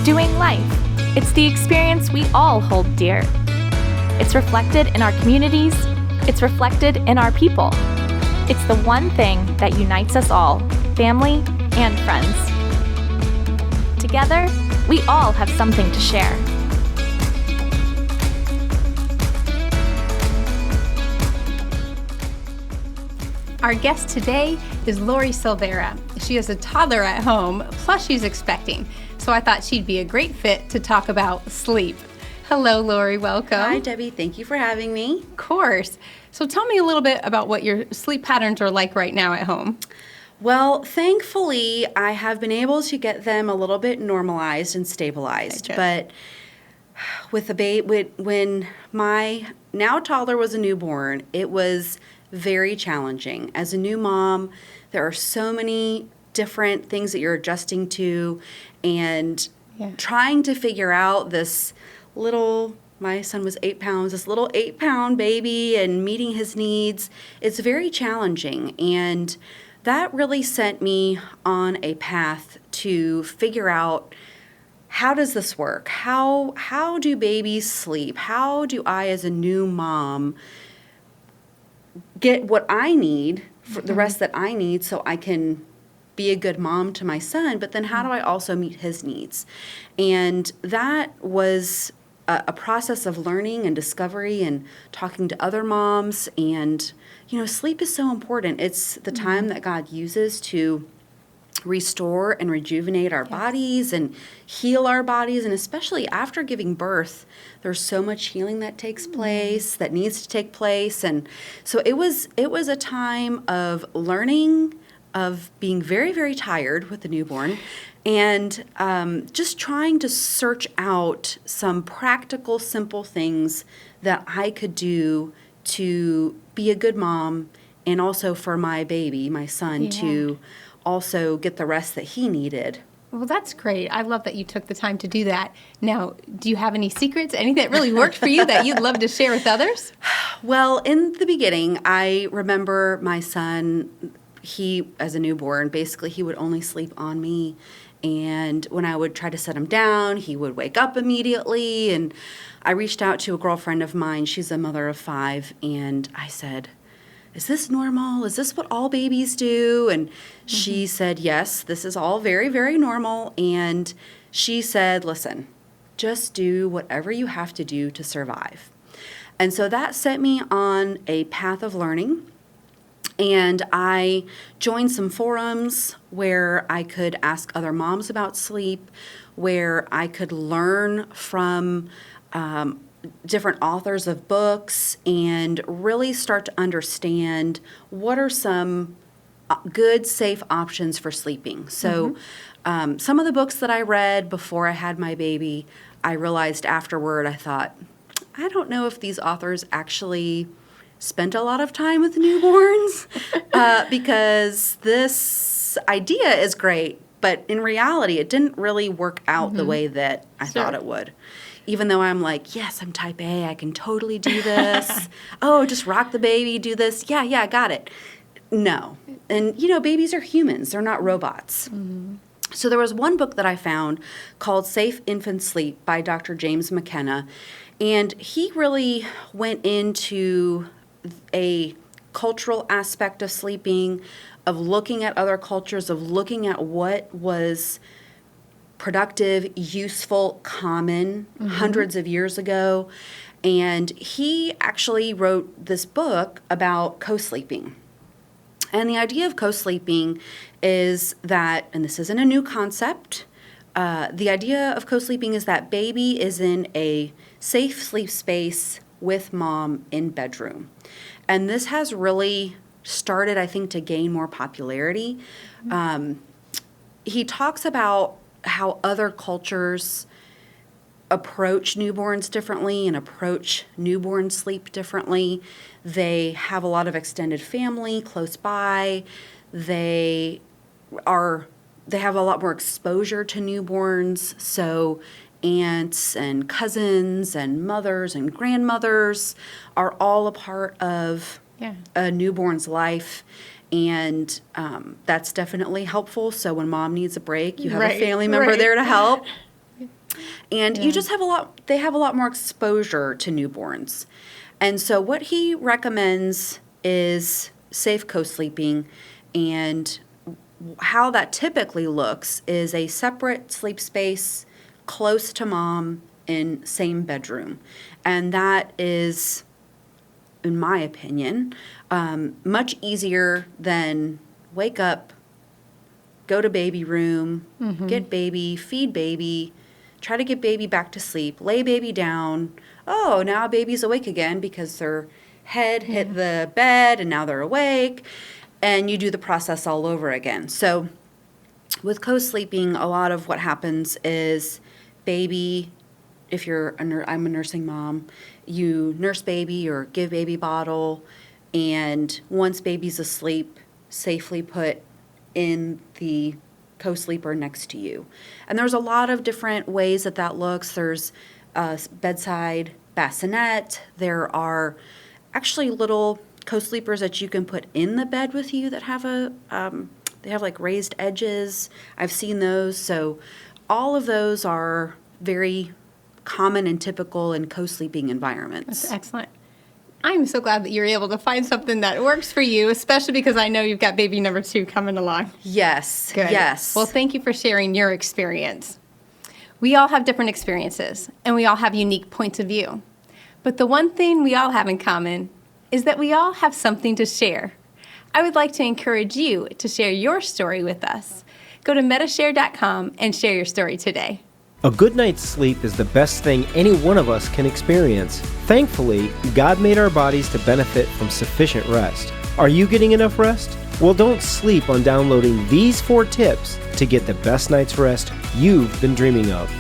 doing life. It's the experience we all hold dear. It's reflected in our communities. It's reflected in our people. It's the one thing that unites us all, family and friends. Together, we all have something to share. Our guest today is Lorri Silvera. She has a toddler at home, plus she's expecting. So I thought she'd be a great fit to talk about sleep. Hello, Lorri. Welcome. Hi, Debbie. Thank you for having me. Of course. So tell me a little bit about what your sleep patterns are like right now at home. Well, thankfully, I have been able to get them a little bit normalized and stabilized. But with when my now toddler was a newborn, it was very challenging. As a new mom, there are so many different things that you're adjusting to, and trying to figure out this little, my son was 8 pounds, this little 8-pound baby and meeting his needs. It's very challenging, and that really sent me on a path to figure out, how does this work? How do babies sleep? How do I, as a new mom, get what I need, for the rest that I need, so I can be a good mom to my son, but then how do I also meet his needs? And that was a process of learning and discovery and talking to other moms. And, sleep is so important. It's the time that God uses to restore and rejuvenate our bodies and heal our bodies. And especially after giving birth, there's so much healing that takes place, that needs to take place. And so it was a time of learning, of being very, very tired with the newborn, and just trying to search out some practical, simple things that I could do to be a good mom, and also for my baby, my son, to also get the rest that he needed. Well, that's great. I love that you took the time to do that. Now, do you have any secrets, anything that really worked for you that you'd love to share with others? Well, in the beginning, I remember my son, he, as a newborn, basically he would only sleep on me. And when I would try to set him down, he would wake up immediately. And I reached out to a girlfriend of mine. She's a mother of 5. And I said, is this normal? Is this what all babies do? And she said, yes, this is all very, very normal. And she said, listen, just do whatever you have to do to survive. And so that set me on a path of learning. And I joined some forums where I could ask other moms about sleep, where I could learn from different authors of books and really start to understand what are some good, safe options for sleeping. So some of the books that I read before I had my baby, I realized afterward, I thought, I don't know if these authors actually spent a lot of time with newborns because this idea is great, but in reality, it didn't really work out the way that I thought it would. Even though I'm like, yes, I'm type A, I can totally do this. Oh, just rock the baby, do this. Yeah, I got it. No. And, babies are humans. They're not robots. So there was one book that I found called Safe Infant Sleep by Dr. James McKenna, and he really went into a cultural aspect of sleeping, of looking at other cultures, of looking at what was productive, useful, common hundreds of years ago. And he actually wrote this book about co-sleeping. And the idea of co-sleeping is that, and this isn't a new concept, the idea of co-sleeping is that baby is in a safe sleep space with mom in bedroom. And this has really started, I think, to gain more popularity. He talks about how other cultures approach newborns differently and approach newborn sleep differently. They have a lot of extended family close by. They have a lot more exposure to newborns. So aunts and cousins and mothers and grandmothers are all a part of a newborn's life. And that's definitely helpful. So when mom needs a break, you have a family member there to help. And you just have they have a lot more exposure to newborns. And so what he recommends is safe co-sleeping, and how that typically looks is a separate sleep space close to mom in same bedroom. And that is, in my opinion, much easier than wake up, go to baby room, get baby, feed baby, try to get baby back to sleep, lay baby down. Oh, now baby's awake again because their head hit the bed and now they're awake. And you do the process all over again. So with co-sleeping, a lot of what happens is baby, if I'm a nursing mom, you nurse baby or give baby bottle, and once baby's asleep, safely put in the co-sleeper next to you. And there's a lot of different ways that looks. There's a bedside bassinet. There are actually little co-sleepers that you can put in the bed with you that have they have like raised edges. I've seen those. So all of those are very common and typical in co-sleeping environments. That's excellent. I'm so glad that you're able to find something that works for you, especially because I know you've got baby number 2 coming along. Yes. Good. Yes. Well, thank you for sharing your experience. We all have different experiences, and we all have unique points of view. But the one thing we all have in common is that we all have something to share. I would like to encourage you to share your story with us. Go to Medi-Share.com and share your story today. A good night's sleep is the best thing any one of us can experience. Thankfully, God made our bodies to benefit from sufficient rest. Are you getting enough rest? Well, don't sleep on downloading these 4 tips to get the best night's rest you've been dreaming of.